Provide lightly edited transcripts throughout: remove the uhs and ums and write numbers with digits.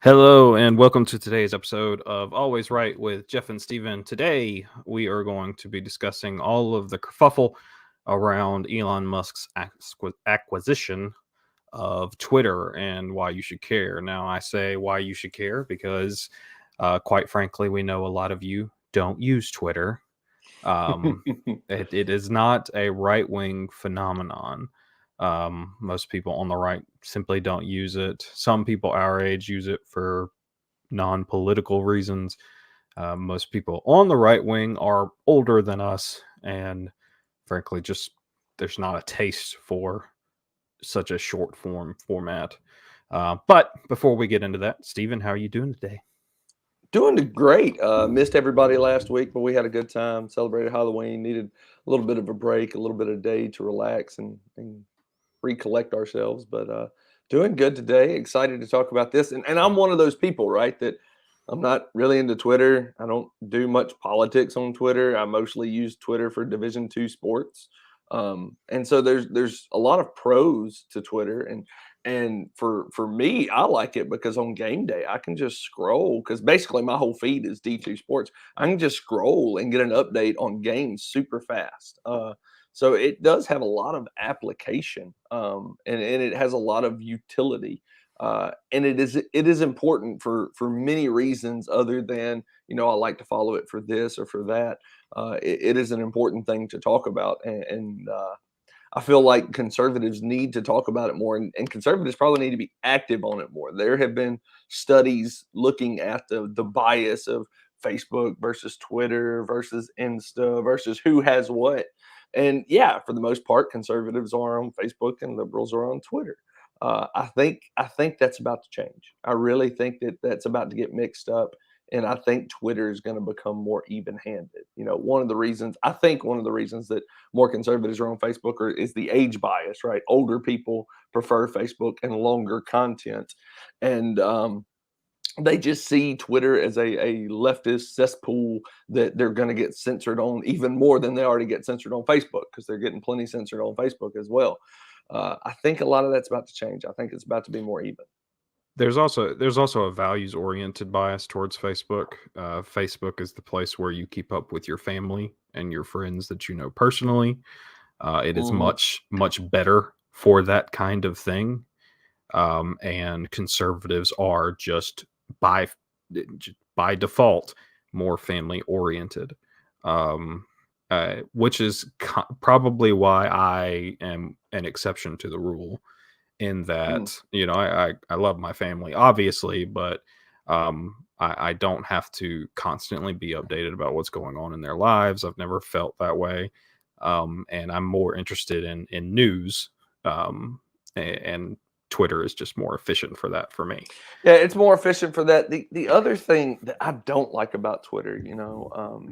Hello and welcome to today's episode of Always Right with Jeff and Steven. Today we are going to be discussing all of the kerfuffle around Elon Musk's acquisition of Twitter and why you should care. Now, I say why you should care because, quite frankly, we know a lot of you don't use Twitter. It is not a right wing phenomenon. Most people on the right simply don't use it. Some people our age use it for non-political reasons. Most people on the right wing are older than us, and frankly, just there's not a taste for such a short format. But before we get into that, Stephen, how are you doing today? Doing great. Missed everybody last week, but we had a good time. Celebrated Halloween. Needed a little bit of a break, a little bit of day to relax and recollect ourselves. But doing good today. Excited to talk about this. And I'm one of those people, right? That I'm not really into Twitter. I don't do much politics on Twitter. I mostly use Twitter for Division II sports. And so there's a lot of pros to Twitter, and for me, I like it because on game day I can just scroll because basically my whole feed is D2 Sports. I can just scroll and get an update on games super fast. So it does have a lot of application, and it has a lot of utility. And it is important for many reasons other than I like to follow it for this or for that. It is an important thing to talk about, and I feel like conservatives need to talk about it more, and conservatives probably need to be active on it more. There have been studies looking at the bias of Facebook versus Twitter versus Insta versus who has what. And yeah, for the most part, conservatives are on Facebook and liberals are on Twitter. I think that's about to change. I really think that that's about to get mixed up, and I think Twitter is going to become more even-handed. One of the reasons that more conservatives are on Facebook is the age bias, right? Older people prefer Facebook and longer content, and they just see Twitter as a leftist cesspool that they're going to get censored on even more than they already get censored on Facebook because they're getting plenty censored on Facebook as well. I think a lot of that's about to change. I think it's about to be more even. There's also a values oriented bias towards Facebook. Facebook is the place where you keep up with your family and your friends that you know personally. It is Hmm. much better for that kind of thing. And conservatives are just by by default more family oriented, um, which is probably why I am an exception to the rule. In Hmm. that, I love my family, obviously, but I don't have to constantly be updated about what's going on in their lives. I've never felt that way, and I'm more interested in news. And Twitter is just more efficient for that for me. Yeah, it's more efficient for that. The other thing that I don't like about Twitter,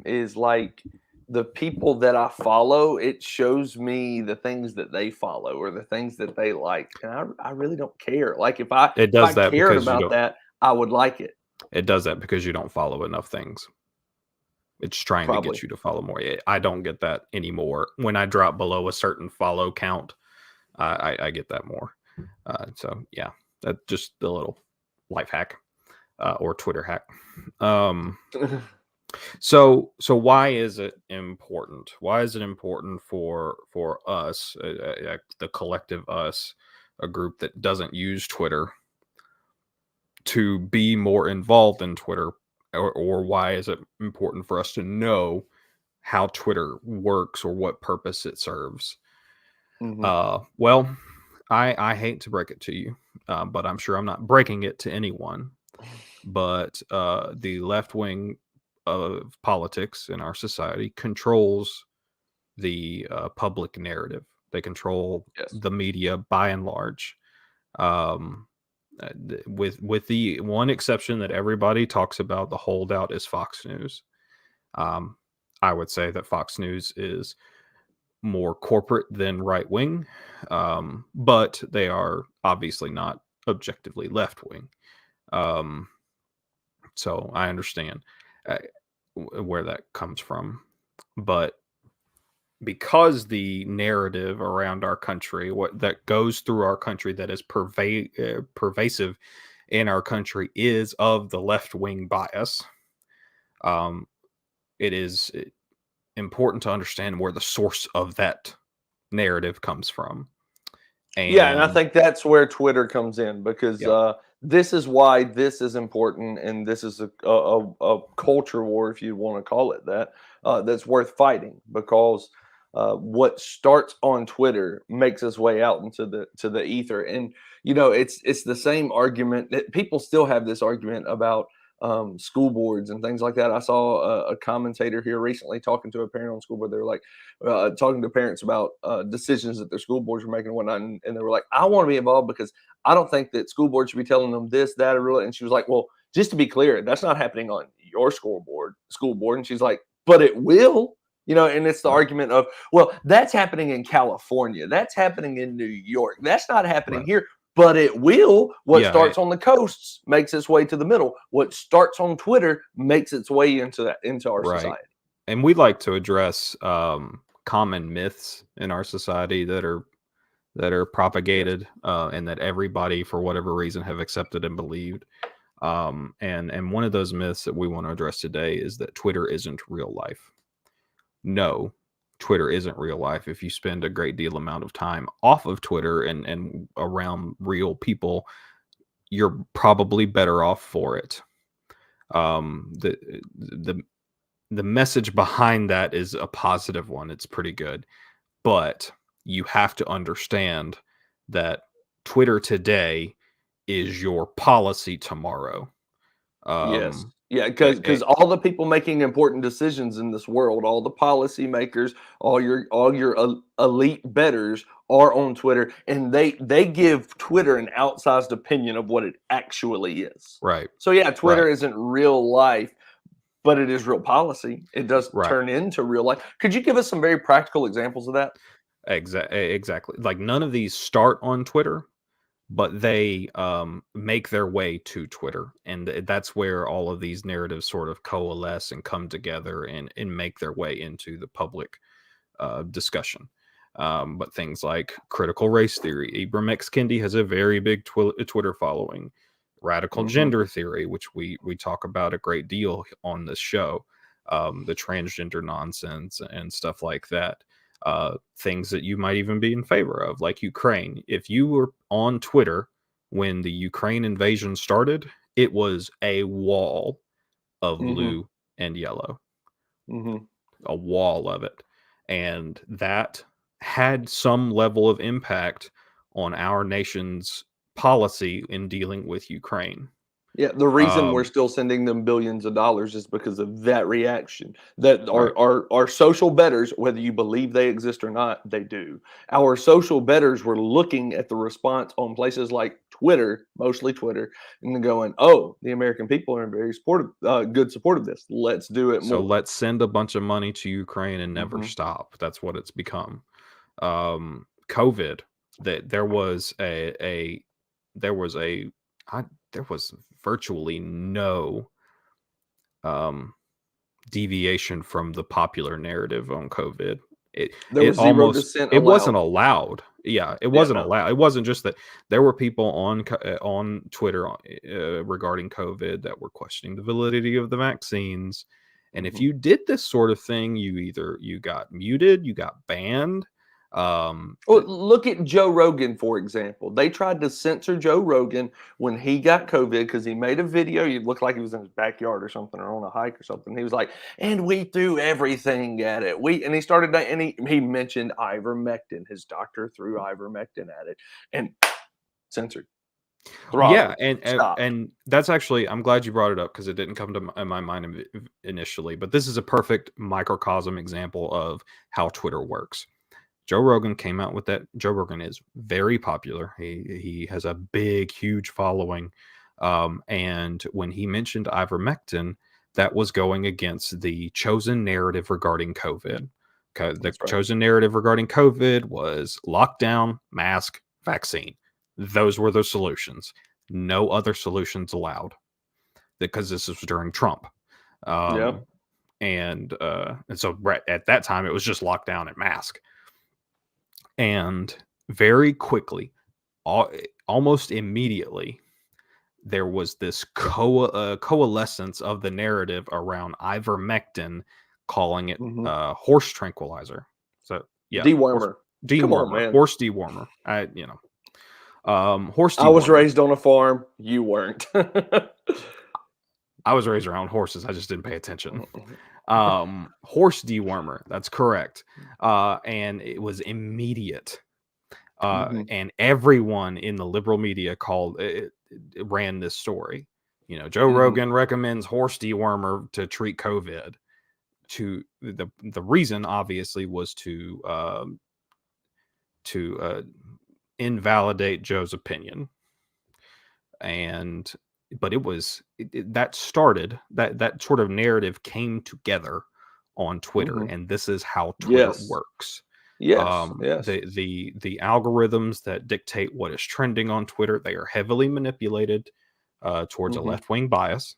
is like the people that I follow, it shows me the things that they follow or the things that they like. And I really don't care. Like if I It if I does that cared because you about don't. that, I would like it. It does that because you don't follow enough things. It's trying to get Probably. you to follow more. I don't get that anymore. When I drop below a certain follow count, I get that more. So yeah, that's just the little life hack, or Twitter hack. Um, so why is it important? Why is it important for us, the collective us, a group that doesn't use Twitter, to be more involved in Twitter, or why is it important for us to know how Twitter works or what purpose it serves? Hmm. Well, I hate to break it to you, but I'm sure I'm not breaking it to anyone. But the left wing of politics in our society controls the public narrative. They control Yes. the media by and large. Um, with the one exception that everybody talks about, the holdout is Fox News. Um, I would say that Fox News is more corporate than right wing, but they are obviously not objectively left wing. Um, so I understand uh, where that comes from, but because the narrative around our country, what that goes through our country, that is pervasive in our country is of the left-wing bias, um, it is important to understand where the source of that narrative comes from. Yeah, and I And think that's where Twitter comes in because yeah, this is why this is important, and this is a culture war, if you want to call it that, that's worth fighting because what starts on Twitter makes its way out into the ether, and it's the same argument that people still have this argument about school boards and things like that. I saw a commentator here recently talking to a parent on school board. They were like talking to parents about decisions that their school boards were making and whatnot, and they were like, "I want to be involved because I don't think that school boards should be telling them this, that, or really." And she was like, "Well, just to be clear, that's not happening on your school board." And she's like, "But it will." And it's the right, argument of, well, that's happening in California. That's happening in New York. That's not happening right. here, but it will. What Yeah, starts on the coasts makes its way to the middle. What starts on Twitter makes its way into our right. society. And we like to address common myths in our society that are Yes. propagated and that everybody, for whatever reason, have accepted and believed. And one of those myths that we want to address today is that Twitter isn't real life. No, Twitter isn't real life. If you spend a great deal amount of time off of Twitter and around real people, you're probably better off for it. The the message behind that is a positive one. It's pretty good, but you have to understand that Twitter today is your policy tomorrow. Yes. Um, Yeah, eh, eh, because all the people making important decisions in this world, all the policymakers, all your elite betters are on Twitter, and they give Twitter an outsized opinion of what it actually is. right, So yeah, right, Twitter isn't real life, but it is real policy. It does right. turn into real life. Could you give us some very practical examples of that? Exactly. Like none of these start on Twitter, but they make their way to Twitter, and that's where all of these narratives sort of coalesce and come together and make their way into the public discussion. But things like critical race theory, Ibram X. Kendi has a very big Twitter following. Radical Mhm. gender theory, which we talk about a great deal on this show, the transgender nonsense and stuff like that. Things that you might even be in favor of, like Ukraine. If you were on Twitter when the Ukraine invasion started, it was a wall of Mhm. blue and yellow, Mhm. a wall of it. And that had some level of impact on our nation's policy in dealing with Ukraine. Yeah, the reason we're Um, still sending them billions of dollars is because of that reaction. That right. our social betters, whether you believe they exist or not, they do. Our social betters were looking at the response on places like Twitter, mostly Twitter, and then going, "Oh, the American people are in very supportive, good support of this. Let's do it So more." let's send a bunch of money to Ukraine and never Hmm. stop. That's what it's become. COVID, that there was a I, there was virtually no um, deviation from the popular narrative on COVID. It There it was zero almost dissent it wasn't allowed. allowed. Yeah, it Yeah, wasn't no. allowed. It wasn't just that there were people on Twitter regarding COVID that were questioning the validity of the vaccines. And if Hmm. you did this sort of thing, you got muted, you got banned. Um, Well, look at Joe Rogan, for example. They tried to censor Joe Rogan when he got COVID because he made a video. It looked like he was in his backyard or something, or on a hike or something. He was like, "And we threw everything at it." And he started that, and he mentioned ivermectin. His doctor threw ivermectin at it, and censored, Yeah, throttled, stopped. and that's actually, I'm glad you brought it up because it didn't come to my mind initially, but this is a perfect microcosm example of how Twitter works. Joe Rogan came out with that. Joe Rogan is very popular. He has a big, huge following, and when he mentioned ivermectin, that was going against the chosen narrative regarding COVID. The That's right. chosen narrative regarding COVID was lockdown, mask, vaccine. Those were the solutions. No other solutions allowed because this was during Trump. Yeah. Um, and so right at that time it was just lockdown and mask. And very quickly, almost immediately, there was this coalescence of the narrative around ivermectin, calling it Hmm. horse tranquilizer. So yeah, horse Dewormer. Come on, dewormer, man. horse dewormer. Horse I was dewormer. raised on a farm. You weren't. I was raised around horses. I just didn't pay attention. Mhm. Horse dewormer. That's correct. And it was immediate. Mhm. And everyone in the liberal media it ran this story. Joe Mhm. Rogan recommends horse dewormer to treat COVID. The reason obviously was to invalidate Joe's opinion, and but that started that sort of narrative came together on Twitter, Mhm. and this is how Twitter Yes. works. Yes. Yes. The algorithms that dictate what is trending on Twitter, they are heavily manipulated towards a Mhm. left-wing bias.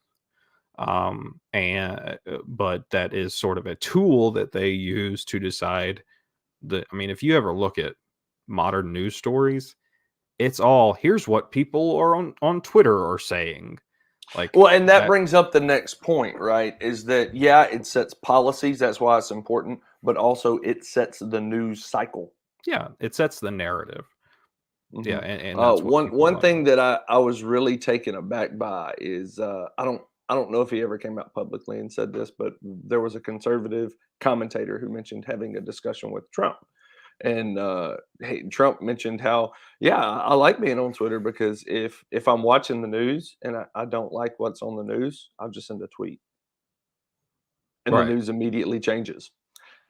And but that is sort of a tool that they use to decide if you ever look at modern news stories, it's all here's what people are on Twitter are saying. Like Well, and that that, brings up the next point, right? Is that, yeah, it sets policies. That's why it's important, but also it sets the news cycle. yeah, it sets the narrative. Yeah, Hmm. and that's what people One run thing with. that I was really taken aback by is I don't know if he ever came out publicly and said this, but there was a conservative commentator who mentioned having a discussion with Trump, and Trump mentioned how, yeah, I like being on Twitter because if I'm watching the news and I don't like what's on the news, I'll just send a tweet and the Right, news immediately changes.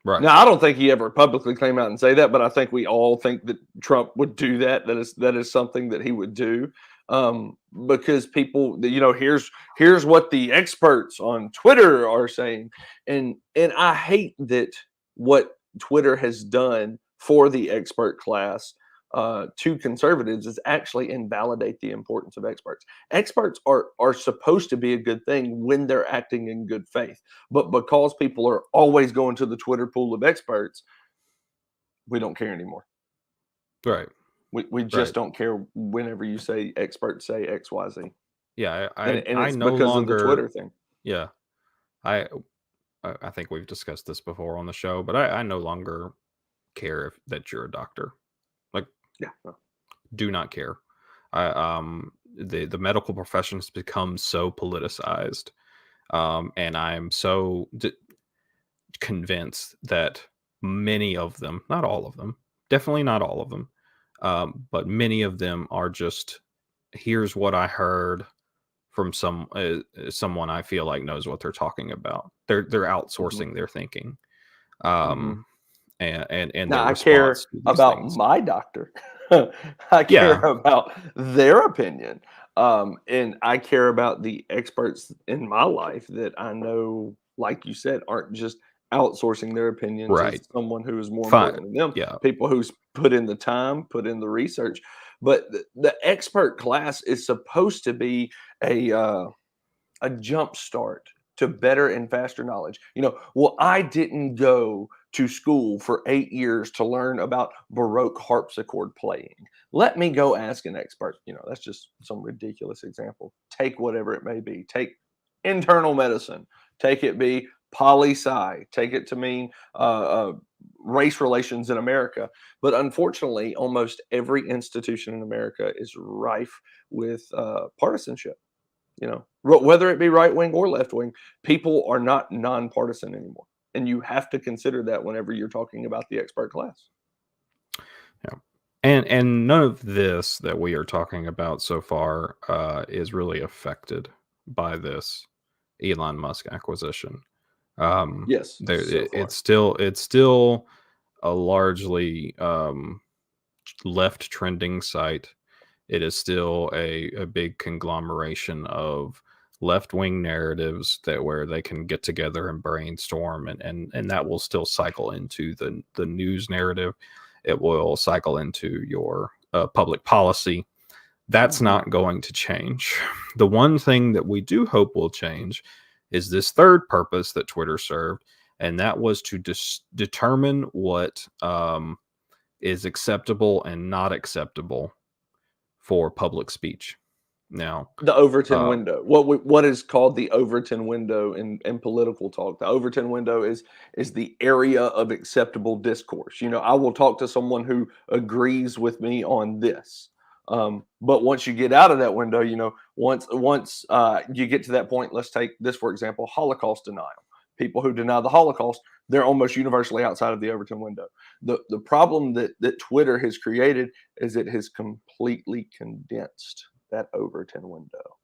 right, Now, I don't think he ever publicly came out and say that, but I think we all think that Trump would do that. That is something that he would do, because people, here's what the experts on Twitter are saying, and I hate that what Twitter has done for the expert class, to conservatives, is actually invalidate the importance of experts. Experts are supposed to be a good thing when they're acting in good faith, but because people are always going to the Twitter pool of experts, we don't care anymore. right, We just right. don't care whenever you say experts say XYZ. Yeah, And I it's no because of the longer. Twitter thing. Yeah, I I think we've discussed this before on the show, but I no longer care if that you're a doctor. Like, Yeah. No. do not care. The medical profession has become so politicized, and I'm so convinced that many of them, not all of them, definitely not all of them, but many of them are just here's what I heard from someone I feel like knows what they're talking about. They're Mhm. outsourcing their thinking, Mhm. um, and Now their I care response to these about things. my doctor. I care Yeah, about their opinion. And I care about the experts in my life that I know, like you said, aren't just outsourcing their opinion to right. someone who is more Fine. important than them. Yeah, People who's put in the time, put in the research. But the expert class is supposed to be a a jump start to better and faster knowledge. Well, I didn't go to school for 8 years to learn about Baroque harpsichord playing. Let me go ask an expert. That's just some ridiculous example. Take whatever it may be. Take internal medicine. Take it be poli sci. Take it to mean race relations in America. But unfortunately, almost every institution in America is rife with partisanship. Whether it be right wing or left wing, people are not nonpartisan anymore, and you have to consider that whenever you're talking about the expert class. yeah. And none of this that we are talking about so far is really affected by this Elon Musk acquisition. Yes, There, so far. it's still a largely left trending site. It is still a big conglomeration of left wing narratives that where they can get together and brainstorm, and that will still cycle into the news narrative. It will cycle into your public policy. That's Mhm, not going to change. The one thing that we do hope will change is this third purpose that Twitter served, and that was to determine what is acceptable and not acceptable for public speech. Now, The Overton uh, window. What is called the Overton window in political talk. The Overton window is the area of acceptable discourse. You know, I will talk to someone who agrees with me on this. But once you get out of that window, you know, once you get to that point, let's take this for example, Holocaust denial. People who deny the Holocaust, they're almost universally outside of the Overton window. The problem that Twitter has created is it has completely condensed that Overton window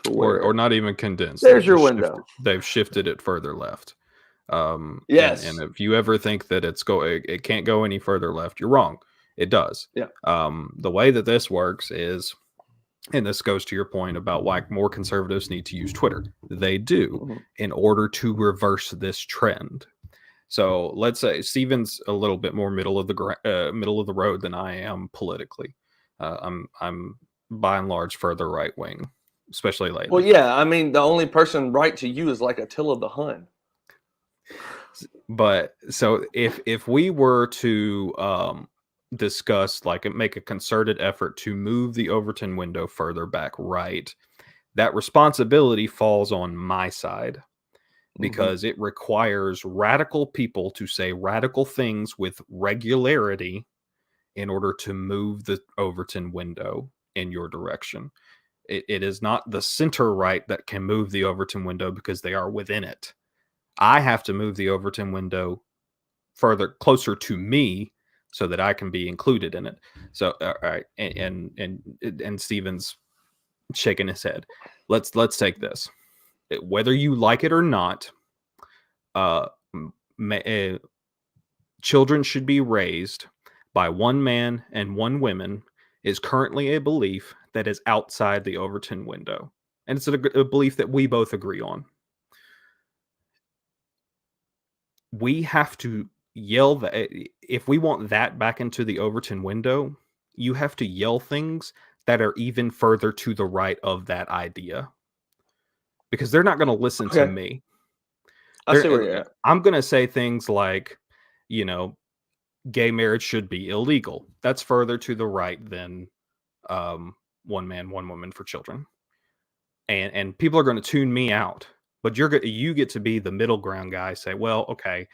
to or where not even condensed. there's your window. They've shifted it further left. And Yes. if you ever think that it can't go any further left, you're wrong. It does. Yeah. The way that this works is, and this goes to your point about why more conservatives need to use Twitter. They do Mhm. in order to reverse this trend. So let's say Steven's a little bit more middle of the road than I am politically. I'm by and large further right wing, especially Well, lately. yeah. I mean, the only person right to you is like Attila the Hun. But so if we were to discuss, like, make a concerted effort to move the Overton window further back right, that responsibility falls on my side Mhm. because it requires radical people to say radical things with regularity in order to move the Overton window in your direction. It is not the center right that can move the Overton window because they are within it. I have to move the Overton window closer to me so that I can be included in it. So, all right, and Steven's shaking his head. Let's take this. Whether you like it or not, uh, children should be raised by one man and one woman is currently a belief that is outside the Overton window, and it's a belief that we both agree on. We have to yell that if we want that back into the Overton window, you have to yell things that are even further to the right of that idea because they're not going to listen to Okay. me. I see where you're at. I'm going to say things like, you know, gay marriage should be illegal. That's further to the right than one man, one woman for children. And people are going to tune me out. But you get to be the middle ground guy. Say, well, okay,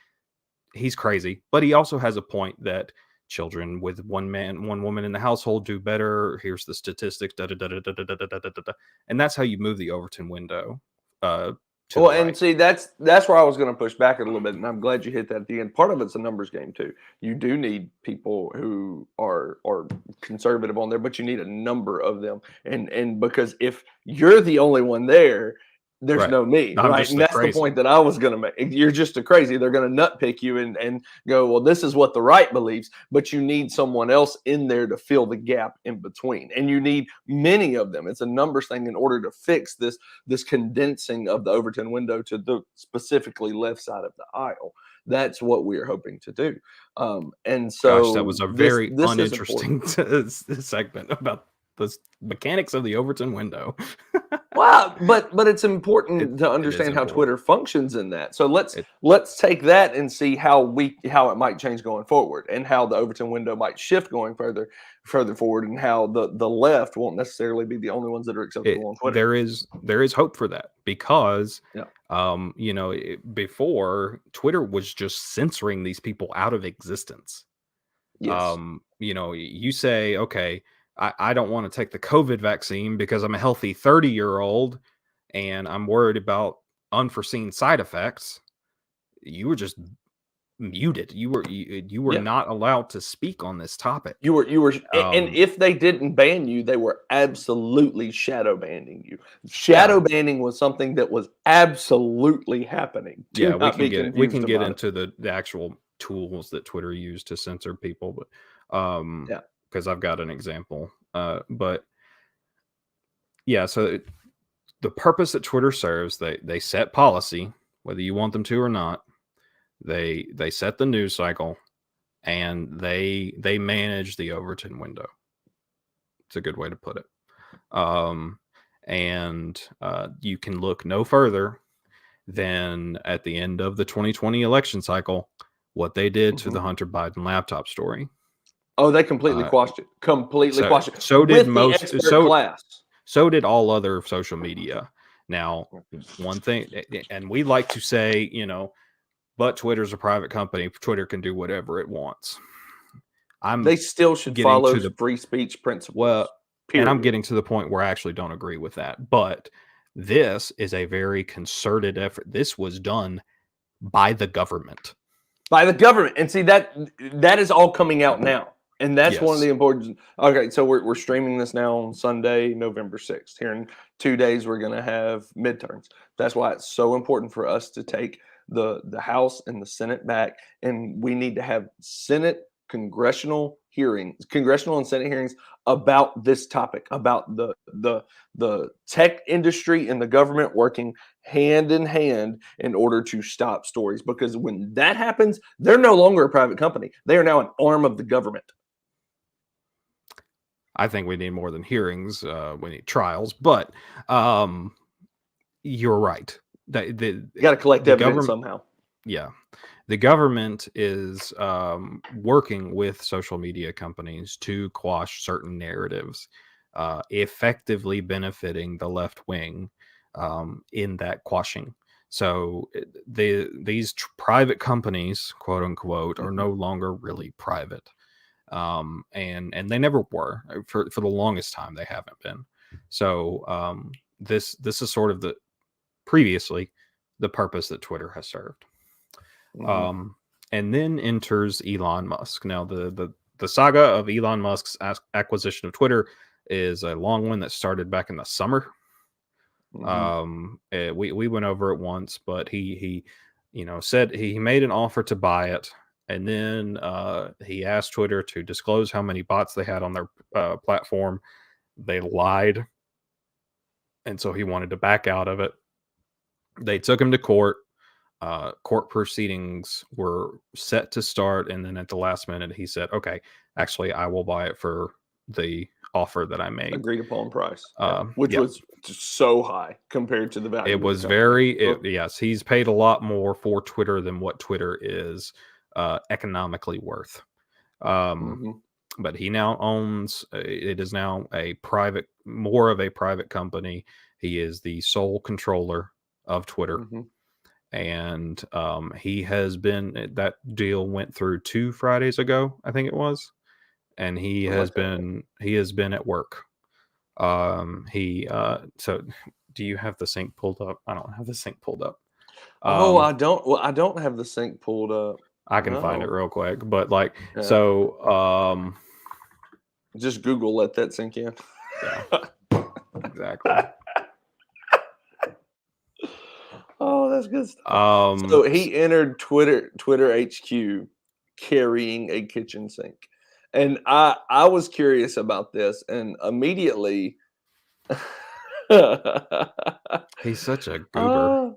he's crazy, but he also has a point that children with one man, one woman in the household do better. Here's the statistics, da, da, da, da, da, da, da, da, da, da. And that's how you move the Overton window to the Well, and right. see, that's where I was going to push back a little bit, and I'm glad you hit that at the end. Part of it's a numbers game too. You do need people who are conservative on there, but you need a number of them, and because if you're the only one there, there's Right. no me, I'm right? just And the that's the crazy. point that I was going to make. You're just a crazy. They're going to nutpick you and go, well, this is what the right believes, but you need someone else in there to fill the gap in between, and you need many of them. It's a numbers thing in order to fix this condensing of the Overton window to the specifically left side of the aisle. That's what we are hoping to do. And Gosh, that so was a this very this is important. uninteresting segment about the mechanics of the Overton window. Well, but it's it important to it is understand how important. Twitter functions in that. So It let's take that and see how it might change going forward, and how the Overton window might shift going further forward, and how the left won't necessarily be the only ones that are acceptable on Twitter. there is hope for that because Yeah. before Twitter was just censoring these people out of existence. Yes. You say, okay, I don't want to take the COVID vaccine because I'm a healthy 30-year-old and I'm worried about unforeseen side effects. You were just muted. You were Yeah. not allowed to speak on this topic. You were, and Um, if they didn't ban you, they were absolutely shadow banning you. yeah, Shadow banning was something that was absolutely happening. yeah, Do we not can be get it. We confused can get about it. into the actual tools that Twitter used to censor people, but Yeah. because I've got an example. But yeah, so the purpose that Twitter serves, they set policy, whether you want them to or not. They set the news cycle, and they manage the Overton window. It's a good way to put it. Um, and you can look no further than at the end of the 2020 election cycle, what they did to Mhm. the Hunter Biden laptop story. Oh, they completely Uh, quashed it. Completely so quashed it so did with the most expert so class. So did all other social media. Now, one thing, and we like to say, but Twitter's a private company. Twitter can do whatever it wants. They still should getting follow to the free speech principles. well, period. and I'm getting to the point where I actually don't agree with that. But this is a very concerted effort. This was done by the government. By the government. And see, that is all coming out now. And that's one of the Yes. important. Okay, so we're streaming this now on Sunday, November 6th. Here in 2 days, we're going to have midterms. That's why it's so important for us to take the House and the Senate back. And we need to have congressional and Senate hearings about this topic, about the tech industry and the government working hand in hand in order to stop stories. Because when that happens, they're no longer a private company. They are now an arm of the government. I think we need more than hearings. We need trials, but you're right. You got to collect evidence somehow. Yeah. The government is working with social media companies to quash certain narratives, effectively benefiting the left wing in that quashing. So these private companies, quote unquote, are no longer really private. And they never were. For the longest time they haven't been. So this is sort of previously the purpose that Twitter has served. And then enters Elon Musk. Now the saga of Elon Musk's acquisition of Twitter is a long one that started back in the summer. We went over it once, but he said he made an offer to buy it. And then he asked Twitter to disclose how many bots they had on their platform. They lied. And so he wanted to back out of it. They took him to court. Court proceedings were set to start. And then at the last minute, he said, okay, actually, I will buy it for the offer that I made. Agreed upon price, which was so high compared to the value. It was yes, he's paid a lot more for Twitter than what Twitter is economically worth. But he now owns, it is now more of a private company. He is the sole controller of Twitter. And he has been, that deal went through 2 Fridays ago, I think it was. And he has been at work. So do you have the sync pulled up? I don't have the sync pulled up. I don't. Well, I don't have the sync pulled up. I can find it real quick, but just Google, let that sink in. Yeah, exactly. Oh, that's good stuff. So he entered Twitter HQ carrying a kitchen sink. And I was curious about this, and immediately he's such a goober.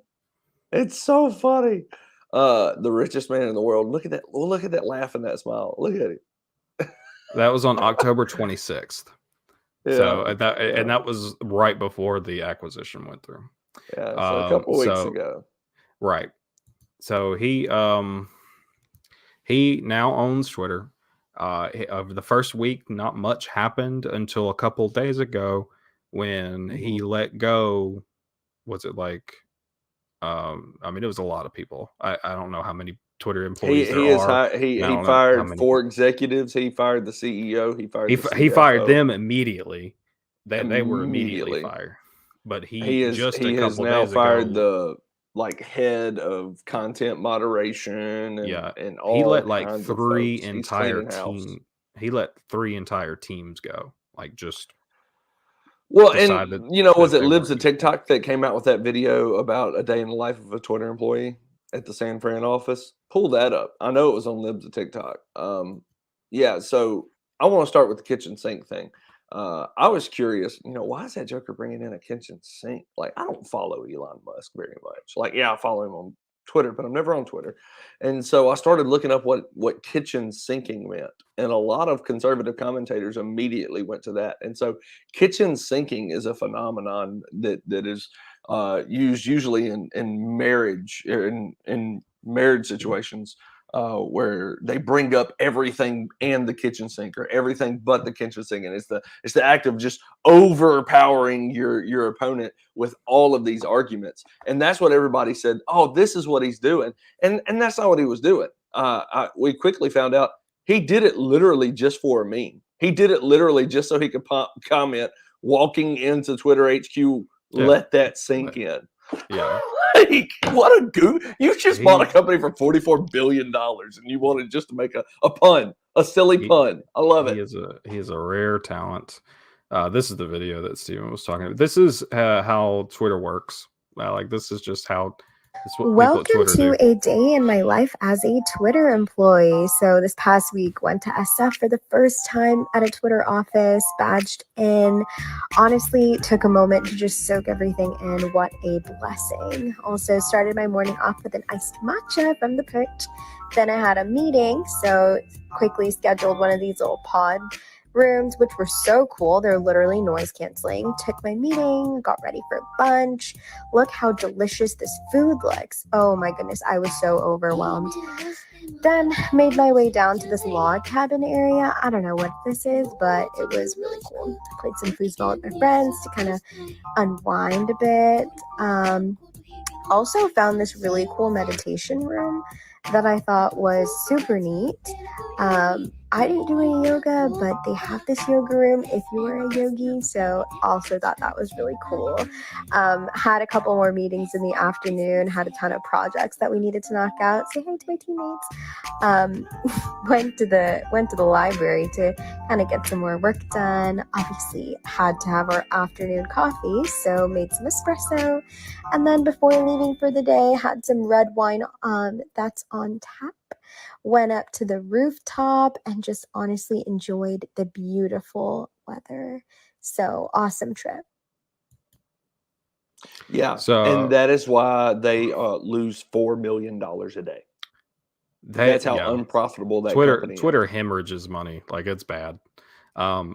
It's so funny. The richest man in the world. Look at that. Well, look at that laugh and that smile. Look at it. That was on October 26th. Yeah. So that was right before the acquisition went through. Yeah, so a couple weeks ago. Right. So he now owns Twitter. Over the first week, not much happened until a couple of days ago when he let go. Was it like? I mean, it was a lot of people. I don't know how many Twitter employees he fired 4 executives. He fired the CEO. He fired them immediately. They were immediately fired. But he has now fired the head of content moderation and all. He let like 3 entire teams. He let 3 entire teams go. Just well, and was it Libs of TikTok that came out with that video about a day in the life of a Twitter employee at the San Fran office? Pull that up. I know it was on Libs of TikTok. So I want to start with the kitchen sink thing. I was curious, why is that joker bringing in a kitchen sink? I don't follow Elon Musk very much. I follow him on Twitter, but I'm never on Twitter. And so I started looking up what kitchen sinking meant. And a lot of conservative commentators immediately went to that. And so kitchen sinking is a phenomenon that is used usually in marriage, in marriage situations, where they bring up everything and the kitchen sink, or everything but the kitchen sink, and it's the act of just overpowering your opponent with all of these arguments, and that's what everybody said. Oh, this is what he's doing, and that's not what he was doing. We quickly found out he did it literally just for a meme. He did it literally just so he could comment walking into Twitter HQ. Yeah. Let that sink in. Yeah. Like, what a goof. You just bought a He company for $44 billion and you wanted just to make a pun, a silly he pun. I love he it. is a rare talent. This is the video that Steven was talking about. This is how Twitter works. Like this is just how this is what people at Welcome Twitter to do. a day in my life as a Twitter employee. So this past week, went to SF for the first time at a Twitter office, badged in. Honestly, took a moment to just soak everything in. What a blessing. Also started my morning off with an iced matcha from the perch. Then I had a meeting, so quickly scheduled one of these little pod rooms, which were so cool. They're literally noise canceling. Took my meeting, got ready for lunch. Look how delicious this food looks. Oh my goodness, I was so overwhelmed. Then made my way down to this log cabin area. I don't know what this is, but it was really cool. Played some foosball with my friends to kind of unwind a bit. Also found this really cool meditation room that I thought was super neat. I didn't do any yoga, but they have this yoga room if you are a yogi, so also thought that was really cool. Had a couple more meetings in the afternoon, had a ton of projects that we needed to knock out. Say hi to my teammates. Went to the library to kind of get some more work done. Obviously had to have our afternoon coffee, so made some espresso. And then before leaving for the day, had some red wine that's on tap. Went up to the rooftop and just honestly enjoyed the beautiful weather. So awesome trip. Yeah. So and that is why they lose $4 million a day. That's how unprofitable that company is. Twitter hemorrhages money. Like it's bad.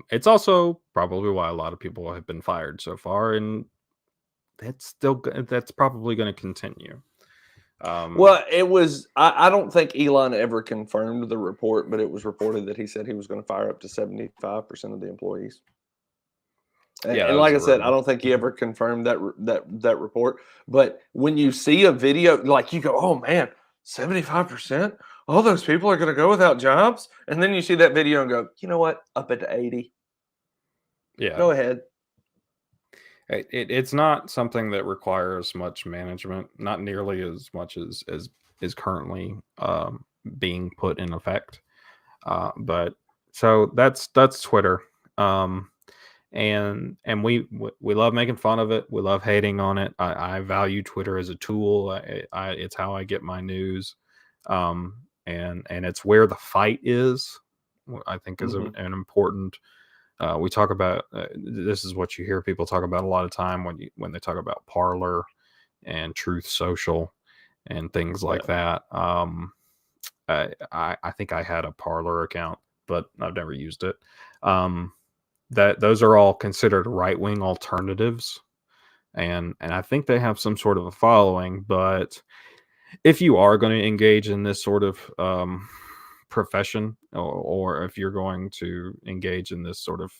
It's also probably why a lot of people have been fired so far, and that's probably going to continue. Well, it was. I don't think Elon ever confirmed the report, but it was reported that he said he was going to fire up to 75% of the employees. And like I said, I don't think he ever confirmed that report. But when you see a video, like you go, "Oh man, 75%! All those people are going to go without jobs." And then you see that video and go, "You know what? Up it to 80. Yeah, go ahead." It's not something that requires much management, not nearly as much as is currently being put in effect. But so that's Twitter, and we love making fun of it. We love hating on it. I value Twitter as a tool. It's how I get my news, and it's where the fight is. I think is an important. We talk about this is what you hear people talk about a lot of time when they talk about Parler and Truth Social and things like that. I think I had a Parler account, but I've never used it. That those are all considered right-wing alternatives, and I think they have some sort of a following. But if you are going to engage in this sort of profession, or if you're going to engage in this sort of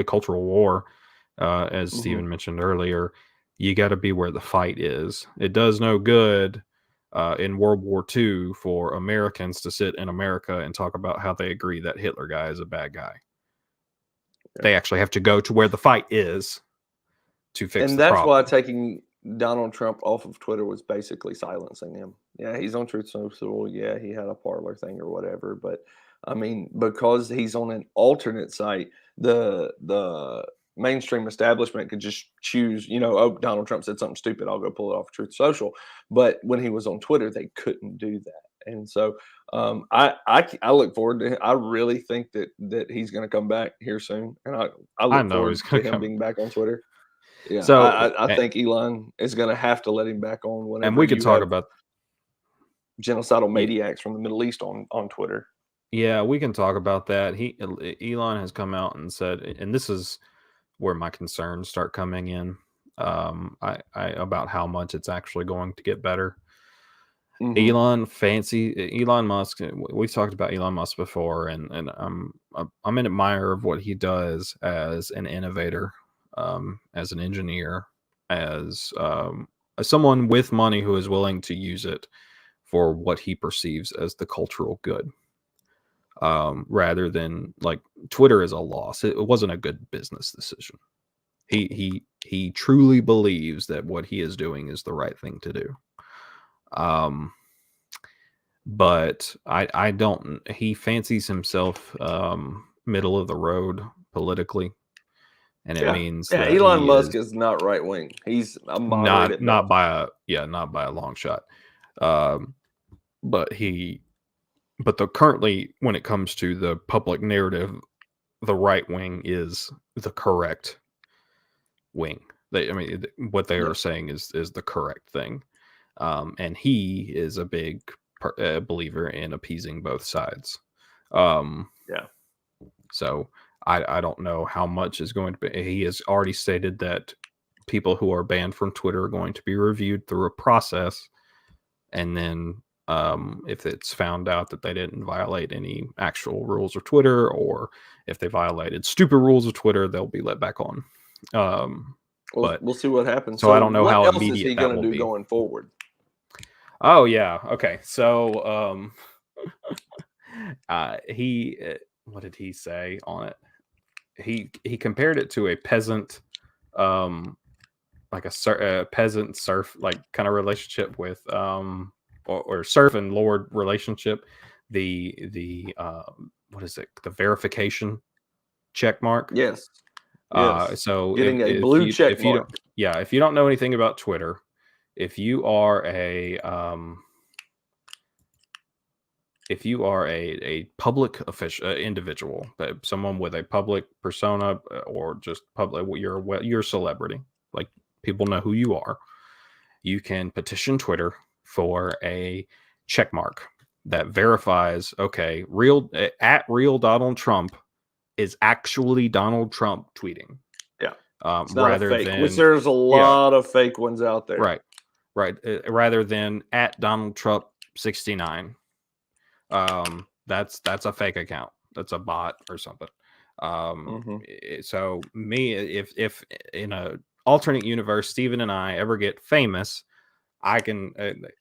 cultural war, as Steven mentioned earlier, you got to be where the fight is. It does no good in World War II for Americans to sit in America and talk about how they agree that Hitler guy is a bad guy. Yeah. They actually have to go to where the fight is to fix the problem. And that's why taking Donald Trump off of Twitter was basically silencing him. Yeah, he's on Truth Social. Yeah, he had a Parler thing or whatever. But I mean, because he's on an alternate site, the mainstream establishment could just choose, oh, Donald Trump said something stupid, I'll go pull it off Truth Social. But when he was on Twitter, they couldn't do that. And so I look forward to him. I really think that he's going to come back here soon. And I look forward to him being back on Twitter. Yeah, so I think Elon is going to have to let him back on whenever. And we could talk about genocidal maniacs from the Middle East on Twitter. Yeah, we can talk about that. Elon has come out and said, and this is where my concerns start coming in, about how much it's actually going to get better. Elon Musk. We've talked about Elon Musk before, and I'm an admirer of what he does as an innovator, as an engineer, as someone with money who is willing to use it for what he perceives as the cultural good, rather than like Twitter is a loss. It wasn't a good business decision. He truly believes that what he is doing is the right thing to do. But I don't. He fancies himself middle of the road politically, and it means that Elon Musk is not right wing. He's a moderate, not by a long shot. But currently, when it comes to the public narrative, the right wing is the correct wing. What they are saying is the correct thing, and he is a big believer in appeasing both sides. So I don't know how much is going to be. He has already stated that people who are banned from Twitter are going to be reviewed through a process, and then if it's found out that they didn't violate any actual rules of Twitter, or if they violated stupid rules of Twitter, they'll be let back on. But we'll see what happens. So I don't know what how else immediate is he that going will to do be going forward. Oh yeah, okay. So he what did he say on it? He compared it to a peasant, like a peasant serf like kind of relationship with or serf and lord relationship. The what is it? The verification check mark. Yes. So getting a blue check mark. If you don't know anything about Twitter, if you are a public official individual, someone with a public persona, or just public, you're a celebrity, like people know who you are, you can petition Twitter for a check mark that verifies, okay, real Donald Trump is actually Donald Trump tweeting. It's not rather a fake, which there's a lot of fake ones out there. Right. Rather than at Donald Trump 69. That's a fake account. That's a bot or something. So if in a alternate universe, Steven and I ever get famous, I can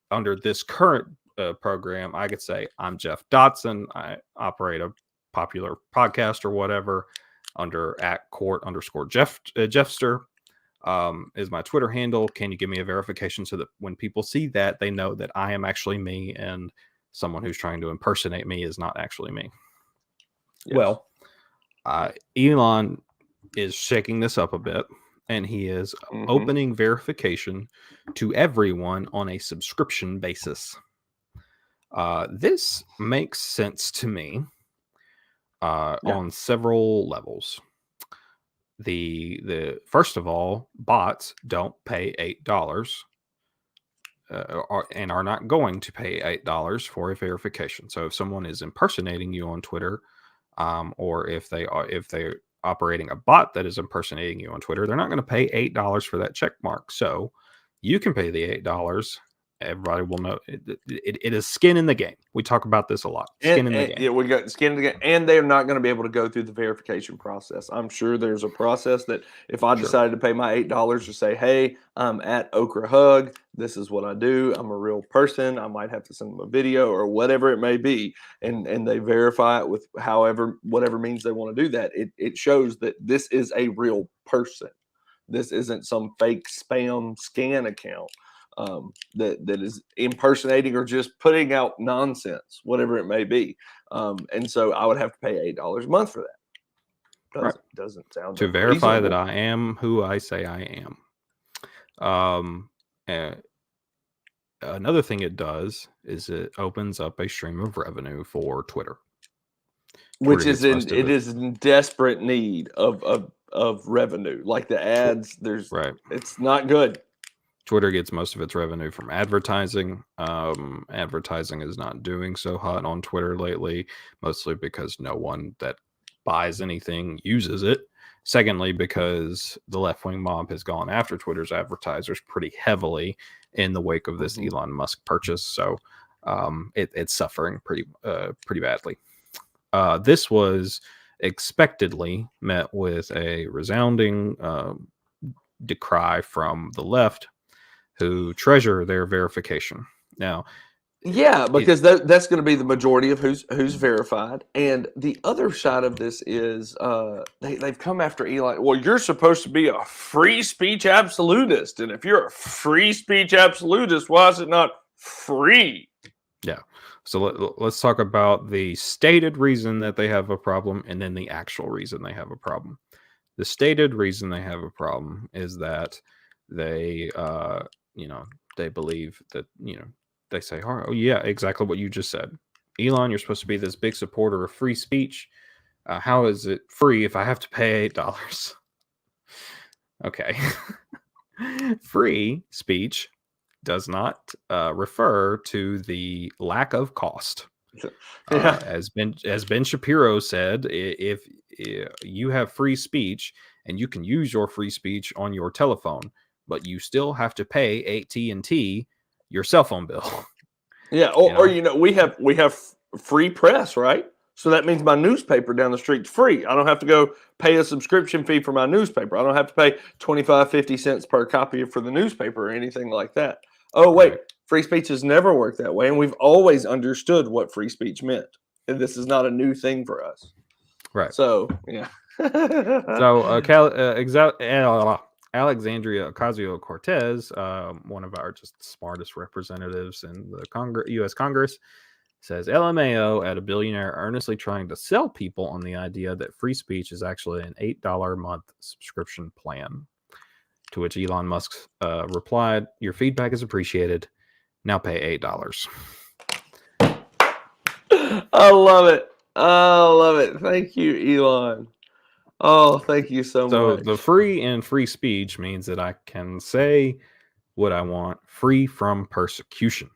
under this current program, I could say I'm Jeff Dotson. I operate a popular podcast or whatever under @court_Jeffster. Is my Twitter handle. Can you give me a verification so that when people see that, they know that I am actually me, and someone who's trying to impersonate me is not actually me? Yes. Well, Elon is shaking this up a bit, and he is opening verification to everyone on a subscription basis. This makes sense to me on several levels. The first of all, bots don't pay $8 and are not going to pay $8 for a verification. So if someone is impersonating you on Twitter, or if they're operating a bot that is impersonating you on Twitter, they're not going to pay $8 for that check mark. So you can pay the $8. Everybody will know it is skin in the game. We talk about this a lot. Skin in the game. Yeah, we got skin in the game, and they're not going to be able to go through the verification process. I'm sure there's a process that if I decided to pay my $8 to say, hey, I'm at Okra Hug, this is what I do, I'm a real person, I might have to send them a video or whatever it may be, and they verify it with whatever means they want to do that. It shows that this is a real person. This isn't some fake spam scan account. That is impersonating or just putting out nonsense, whatever it may be. And so I would have to pay $8 a month for that. Doesn't sound to verify that I am who I say I am. Another thing it does is it opens up a stream of revenue for Twitter, which is in desperate need of revenue. Like the ads, it's not good. Twitter gets most of its revenue from advertising. Advertising is not doing so hot on Twitter lately, mostly because no one that buys anything uses it. Secondly, because the left-wing mob has gone after Twitter's advertisers pretty heavily in the wake of this Mhm. Elon Musk purchase. So it's suffering pretty badly. This was expectedly met with a resounding decry from the left, who treasure their verification. Now, Yeah, because that's going to be the majority of who's verified. And the other side of this is they've come after Elon. Well, you're supposed to be a free speech absolutist, and if you're a free speech absolutist, why is it not free? yeah. So let's talk about the stated reason that they have a problem, and then the actual reason they have a problem. The stated reason they have a problem is that they, they believe that, they say, oh yeah, exactly what you just said. Elon, you're supposed to be this big supporter of free speech. How is it free if I have to pay $8? Okay. Free speech does not refer to the lack of cost. Yeah. As Ben Shapiro said, if you have free speech and you can use your free speech on your telephone, but you still have to pay AT&T your cell phone bill. Yeah, or we have free press, right? So that means my newspaper down the street's free. I don't have to go pay a subscription fee for my newspaper. I don't have to pay 25, 50 cents per copy for the newspaper or anything like that. Oh, wait, Right. free speech has never worked that way. And we've always understood what free speech meant. And this is not a new thing for us. Right. So, yeah. So Alexandria Ocasio-Cortez, one of our just smartest representatives in the U.S. Congress, says LMAO at a billionaire earnestly trying to sell people on the idea that free speech is actually an $8 a month subscription plan. To which Elon Musk replied, "Your feedback is appreciated. Now pay $8." I love it. I love it. Thank you, Elon. Oh, thank you so So much. the free speech means that I can say what I want, free from persecution.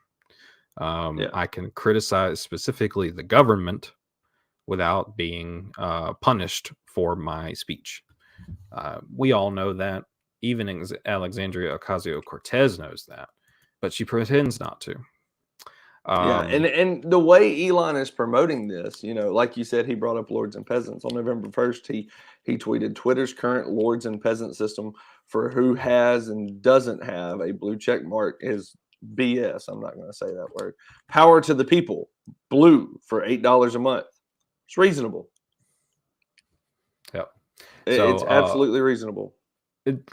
I can criticize specifically the government without being punished for my speech. We all know that. Even Alexandria Ocasio-Cortez knows that, but she pretends not to. Yeah, and the way Elon is promoting this, like you said, he brought up Lords and Peasants. On November 1st, he tweeted Twitter's current Lords and Peasant system for who has and doesn't have a blue check mark is BS. I'm not going to say that word. Power to the people, blue for $8 a month. It's reasonable. Yep. It's absolutely reasonable.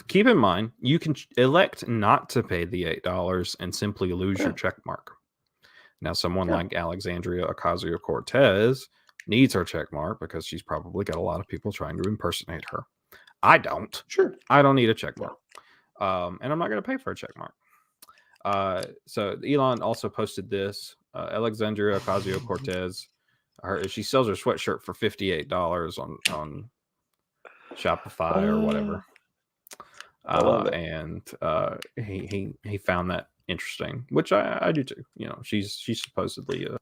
Keep in mind, you can elect not to pay the $8 and simply lose your check mark. Now, someone like Alexandria Ocasio-Cortez needs her check mark because she's probably got a lot of people trying to impersonate her. I don't. Sure. I don't need a check mark. And I'm not going to pay for a check mark. So Elon also posted this. Alexandria Ocasio-Cortez, she sells her sweatshirt for $58 on Shopify or whatever. I love it. And he found that interesting, which I do too. She's supposedly a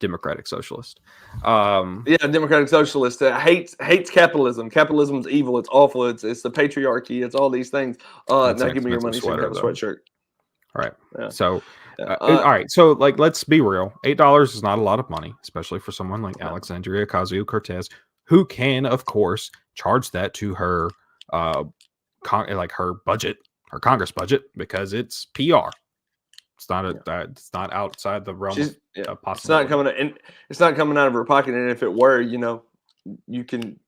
democratic socialist. Democratic socialist hates capitalism. Capitalism's evil. It's awful. It's the patriarchy. It's all these things. Now give me your money so you can have a sweatshirt. All right. Yeah. So, all right. So, let's be real. $8 is not a lot of money, especially for someone like Alexandria Ocasio-Cortez, who can, of course, charge that to her, her budget, her Congress budget, because it's PR. It's not it's not outside the realm of possibility. It's not coming out of her pocket. And if it were, you can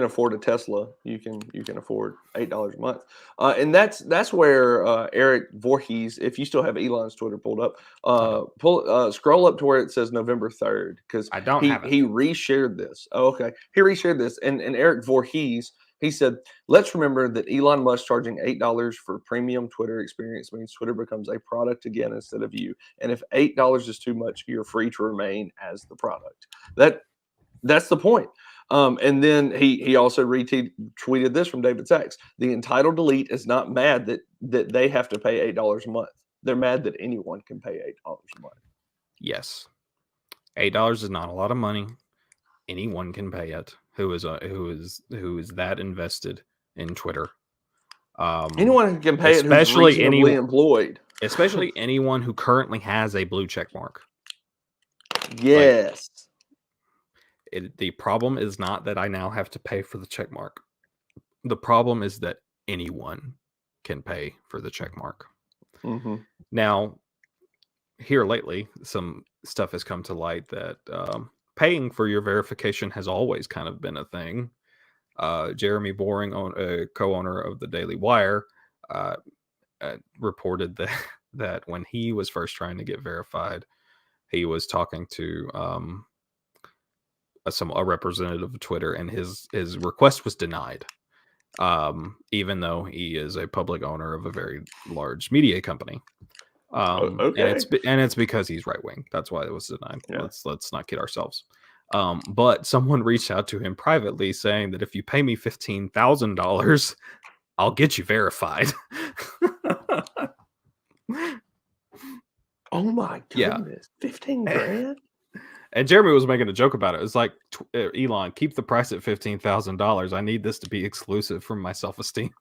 afford a Tesla. You can afford $8 a month. And that's where Eric Voorhees, if you still have Elon's Twitter pulled up, scroll up to where it says November 3rd, because I don't have it. He reshared this. Oh, okay. He reshared this, and Eric Voorhees, he said, let's remember that Elon Musk charging $8 for premium Twitter experience means Twitter becomes a product again instead of you. And if $8 is too much, you're free to remain as the product. That's the point. And then he also retweeted this from David Sachs. The entitled elite is not mad that they have to pay $8 a month. They're mad that anyone can pay $8 a month. Yes. $8 is not a lot of money. Anyone can pay it. Who is that invested in Twitter? Anyone can pay it, who's reasonably employed. especially anyone who currently has a blue check mark. Yes. The problem is not that I now have to pay for the check mark. The problem is that anyone can pay for the check mark. Mm-hmm. Now, here lately, some stuff has come to light that paying for your verification has always kind of been a thing. Jeremy Boring, co-owner of the Daily Wire, reported that when he was first trying to get verified, he was talking to a representative of Twitter, and his request was denied, even though he is a public owner of a very large media company. Okay. And it's because he's right wing. That's why it was denied. Yeah. Let's not kid ourselves. But someone reached out to him privately saying that if you pay me $15,000, I'll get you verified. Oh my Yeah. goodness. 15 grand? And Jeremy was making a joke about it. It's like, Elon, keep the price at $15,000. I need this to be exclusive from my self-esteem.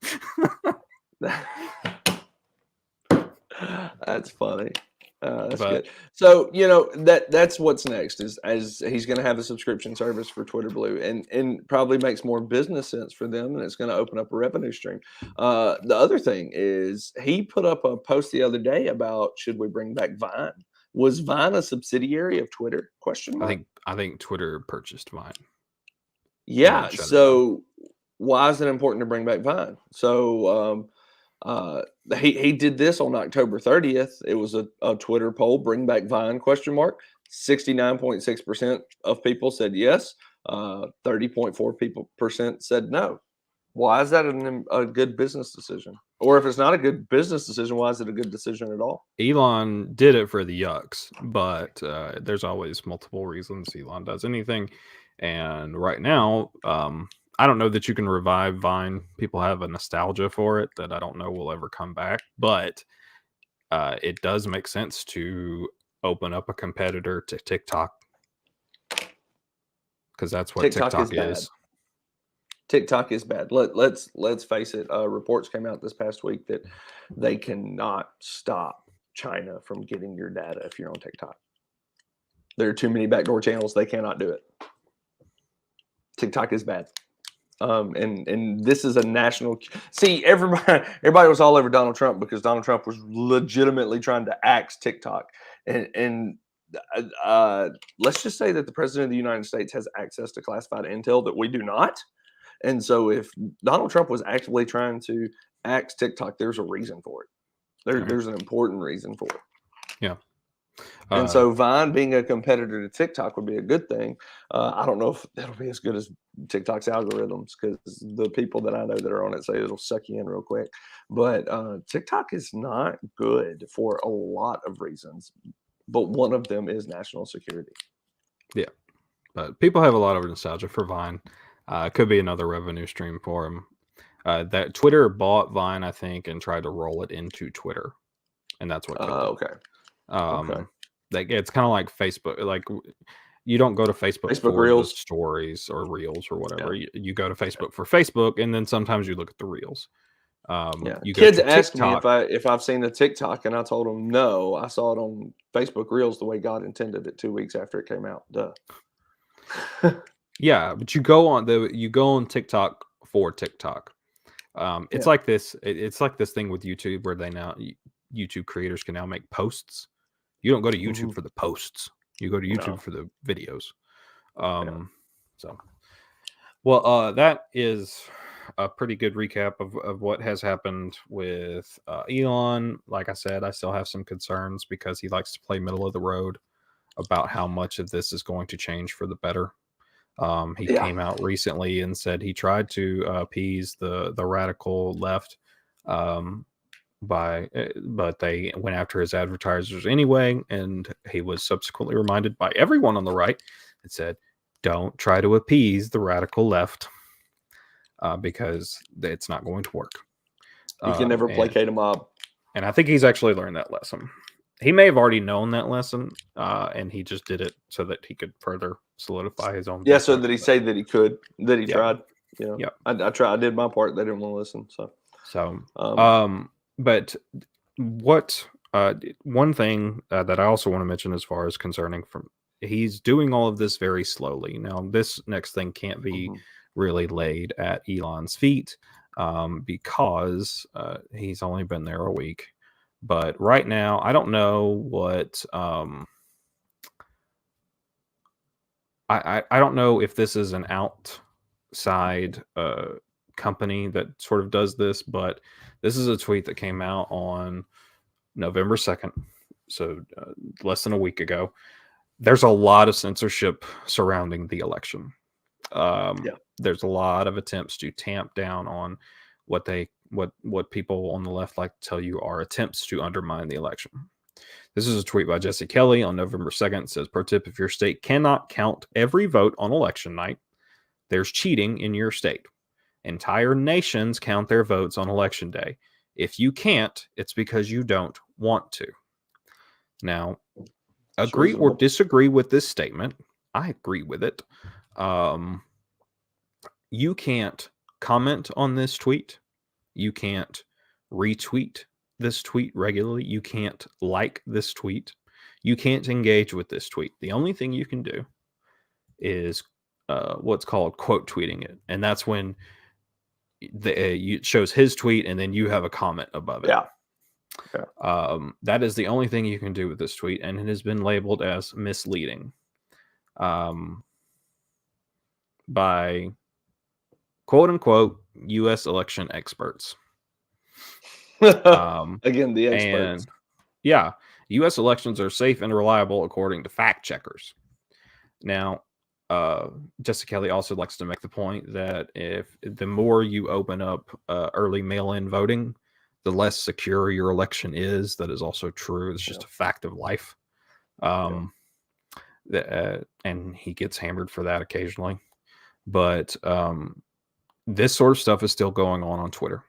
That's funny. That's But- good. So that's what's next is as he's going to have a subscription service for Twitter Blue, and probably makes more business sense for them, and it's going to open up a revenue stream. The other thing is he put up a post the other day about should we bring back Vine? Was Vine a subsidiary of Twitter? Question mark. I think Twitter purchased Vine. Yeah. shut it So why is it important to bring back Vine? So he did this on October 30th. It was a Twitter poll, bring back Vine, question mark. 69.6% of people said yes. 30.4% said no. Why is that a good business decision? Or if it's not a good business decision, why is it a good decision at all? Elon did it for the yucks, but there's always multiple reasons Elon does anything. And right now, I don't know that you can revive Vine. People have a nostalgia for it that I don't know will ever come back. But it does make sense to open up a competitor to TikTok, because that's what TikTok is. TikTok is bad. Let's face it. Reports came out this past week that they cannot stop China from getting your data if you're on TikTok. There are too many backdoor channels. They cannot do it. TikTok is bad. And this is a national. See, everybody was all over Donald Trump because Donald Trump was legitimately trying to axe TikTok. And let's just say that the president of the United States has access to classified intel that we do not. And so if Donald Trump was actively trying to axe TikTok, there's a reason for it. There's an important reason for it. Yeah. And so Vine being a competitor to TikTok would be a good thing. I don't know if that'll be as good as TikTok's algorithms, because the people that I know that are on it say it'll suck you in real quick. But TikTok is not good for a lot of reasons. But one of them is national security. Yeah. But people have a lot of nostalgia for Vine. Could be another revenue stream for them. That Twitter bought Vine, I think, and tried to roll it into Twitter. And that's what killed it. Okay. Like, it's kind of like Facebook. Like, you don't go to Facebook for Reels, the stories or reels or whatever. Yeah. You go to Facebook for Facebook, and then sometimes you look at the reels. Kids ask me if I've seen the TikTok, and I told them no. I saw it on Facebook Reels the way God intended it 2 weeks after it came out. Duh. Yeah, but you go on TikTok for TikTok. It's like this. It's like this thing with YouTube where YouTube creators can now make posts. You don't go to YouTube for the posts. You go to YouTube for the videos. That is a pretty good recap of what has happened with Elon. Like I said, I still have some concerns because he likes to play middle of the road about how much of this is going to change for the better. He came out recently and said he tried to appease the radical left, but they went after his advertisers anyway, and he was subsequently reminded by everyone on the right and said, don't try to appease the radical left, because it's not going to work. You can never placate a mob. And I think he's actually learned that lesson. He may have already known that lesson, and he just did it so that he could further solidify his own. Yeah, so that he said that he could, that he tried. Yeah. I tried. I did my part. They didn't want to listen. But what One thing that I also want to mention as far as concerning he's doing all of this very slowly. Now, this next thing can't be really laid at Elon's feet because he's only been there a week. But right now, I don't know what I don't know if this is an outside company that sort of does this, but this is a tweet that came out on November 2nd, so less than a week ago. There's a lot of censorship surrounding the election. There's a lot of attempts to tamp down on what people on the left like to tell you are attempts to undermine the election. This is a tweet by Jesse Kelly on November 2nd. It says, pro tip, if your state cannot count every vote on election night, there's cheating in your state. Entire nations count their votes on election day. If you can't, it's because you don't want to. Now, agree or disagree with this statement. I agree with it. You can't comment on this tweet. You can't retweet this tweet regularly. You can't like this tweet. You can't engage with this tweet. The only thing you can do is what's called quote tweeting it. And that's when it shows his tweet and then you have a comment above it. That is the only thing you can do with this tweet, and it has been labeled as misleading by quote unquote U.S. election experts. Again, the experts. And U.S. elections are safe and reliable according to fact checkers. Now, Jessica Kelly also likes to make the point that if the more you open up early mail-in voting, the less secure your election is. That is also true. It's just a fact of life. And he gets hammered for that occasionally. But this sort of stuff is still going on Twitter.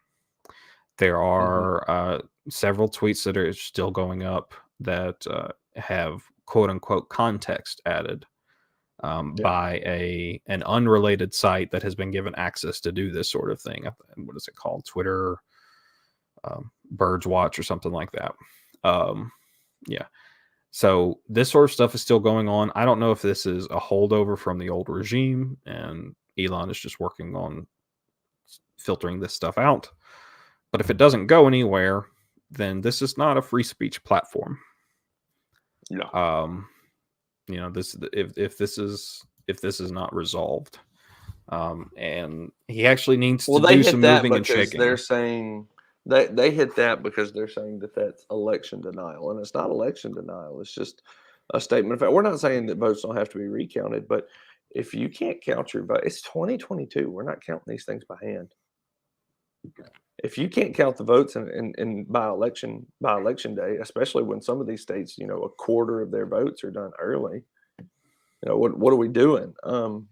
There are several tweets that are still going up that have quote unquote context added by an unrelated site that has been given access to do this sort of thing. What is it called? Twitter Birds Watch or something like that. So this sort of stuff is still going on. I don't know if this is a holdover from the old regime and Elon is just working on filtering this stuff out. But if it doesn't go anywhere, then this is not a free speech platform. This if this is not resolved, and he actually needs to do some moving and shaking. They're saying they hit that because they're saying that that's election denial, and it's not election denial. It's just a statement of fact. We're not saying that votes don't have to be recounted, but if you can't count your vote, it's 2022. We're not counting these things by hand. If you can't count the votes in by election day, especially when some of these states, a quarter of their votes are done early, what are we doing? And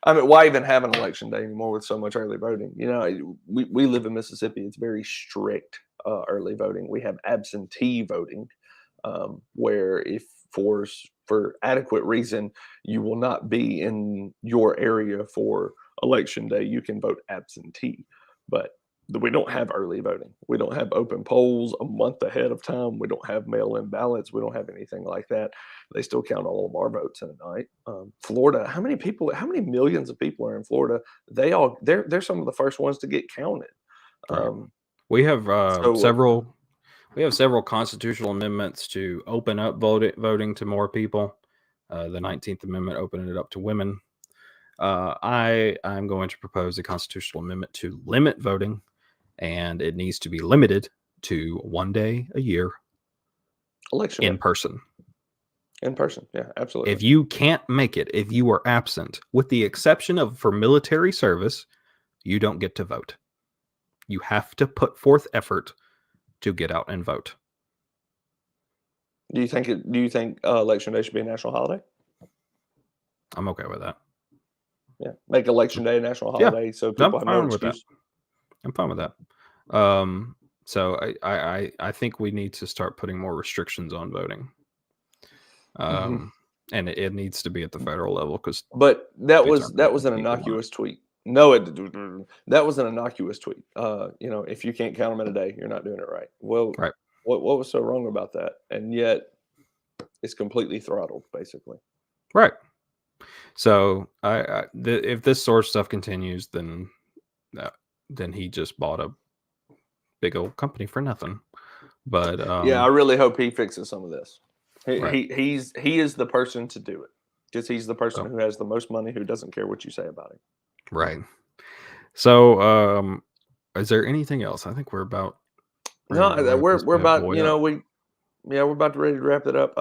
I mean, why even have an election day anymore with so much early voting? We live in Mississippi. It's very strict early voting. We have absentee voting, where if for adequate reason you will not be in your area for election day, you can vote absentee. But we don't have early voting. We don't have open polls a month ahead of time. We don't have mail-in ballots. We don't have anything like that. They still count all of our votes in a night. Florida, how many millions of people are in Florida? They're some of the first ones to get counted. We have several constitutional amendments to open up voting to more people. The 19th Amendment opening it up to women. I'm going to propose a constitutional amendment to limit voting, and it needs to be limited to 1 day a year. Election in person. In person, yeah, absolutely. If you can't make it, if you are absent, with the exception of for military service, you don't get to vote. You have to put forth effort to get out and vote. Do you think Election Day should be a national holiday? I'm okay with that. Yeah, make Election Day a national holiday so people have no excuse. I'm fine with that. So I think we need to start putting more restrictions on voting. And it needs to be at the federal level but that was an innocuous tweet. No, that was an innocuous tweet. If you can't count them in a day, you're not doing it right. Well, What was so wrong about that? And yet it's completely throttled, basically. Right. So if this sort of stuff continues, then he just bought a big old company for nothing. But yeah, I really hope he fixes some of this. Right. He is the person to do it, because he's the person So, who has the most money, who doesn't care what you say about him. right. So is there anything else? I think we're about ready to No, wrap this we're bad about, boy up. we're about ready to wrap it up.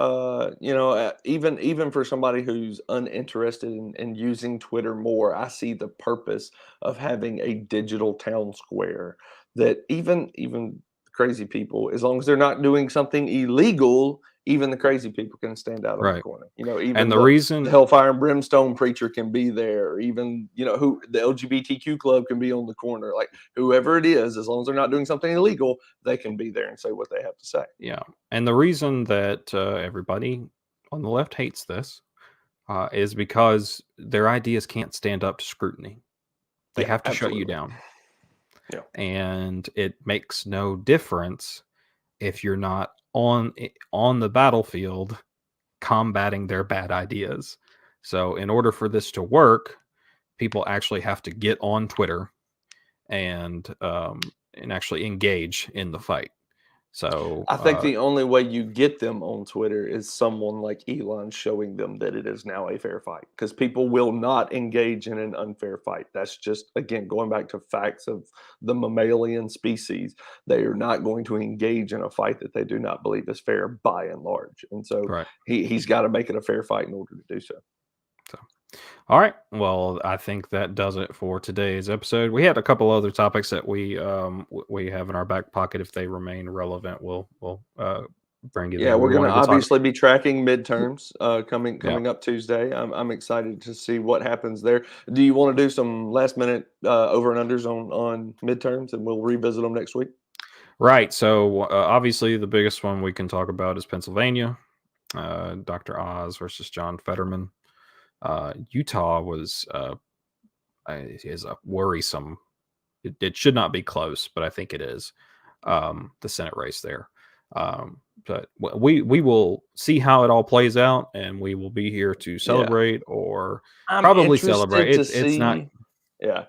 Even for somebody who's uninterested in using Twitter more, I see the purpose of having a digital town square that even crazy people, as long as they're not doing something illegal, even the crazy people can stand out on the Right. corner. And Even the the reason, hellfire and brimstone preacher can be there. Even who the LGBTQ club can be on the corner. Like whoever it is, as long as they're not doing something illegal, they can be there and say what they have to say. yeah, and the reason that everybody on the left hates this is because their ideas can't stand up to scrutiny. They Yeah, have to shut you absolutely. down. Yeah. And it makes no difference if you're not on the battlefield combating their bad ideas. So in order for this to work, people actually have to get on Twitter and actually engage in the fight. So I think the only way you get them on Twitter is someone like Elon showing them that it is now a fair fight, because people will not engage in an unfair fight. That's just, again, going back to facts of the mammalian species. They are not going to engage in a fight that they do not believe is fair by and large. And so right. he's got to make it a fair fight in order to do so. So, all right. Well, I think that does it for today's episode. We had a couple other topics that we have in our back pocket. If they remain relevant, we'll bring you Yeah, there. we're We going to wanted to talk. obviously be tracking midterms Yeah. coming up Tuesday. I'm excited to see what happens there. Do you want to do some last minute over and unders on midterms, and we'll revisit them next week? Right. So obviously, the biggest one we can talk about is Pennsylvania. Dr. Oz versus John Fetterman. Utah is a worrisome. It should not be close, but I think it is. The Senate race there. But we will see how it all plays out, and we will be here to celebrate or I'm probably interested celebrate. to It's not. see. Yeah,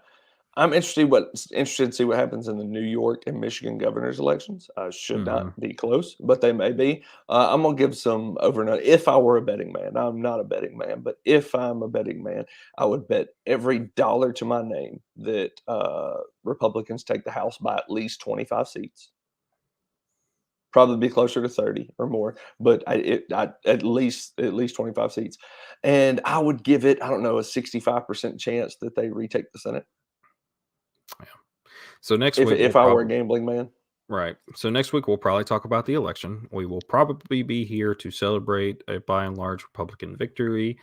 I'm interested to see what happens in the New York and Michigan governor's elections. Should Mhm. not be close, but they may be. I'm gonna give some over and under. If I were a betting man, I'm not a betting man, but if I'm a betting man, I would bet every dollar to my name that Republicans take the House by at least 25 seats. Probably be closer to 30 or more, but at least 25 seats. And I would give it, I don't know, a 65% chance that they retake the Senate So next week we'll if I were a probably. gambling man. Right. So next week we'll probably talk about the election. We will probably be here to celebrate a by and large Republican victory,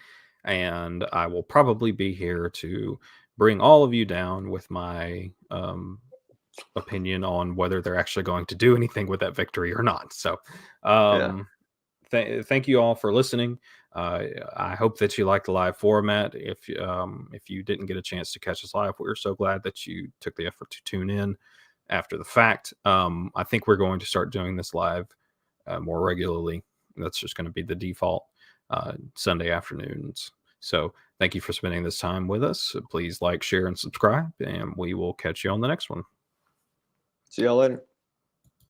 and I will probably be here to bring all of you down with my opinion on whether they're actually going to do anything with that victory or not. So, Yeah. thank you all for listening. I hope that you like the live format. If you didn't get a chance to catch us live, we're so glad that you took the effort to tune in after the fact. I think we're going to start doing this live more regularly. That's just going to be the default Sunday afternoons. So thank you for spending this time with us. Please like, share, and subscribe, and we will catch you on the next one. See y'all later.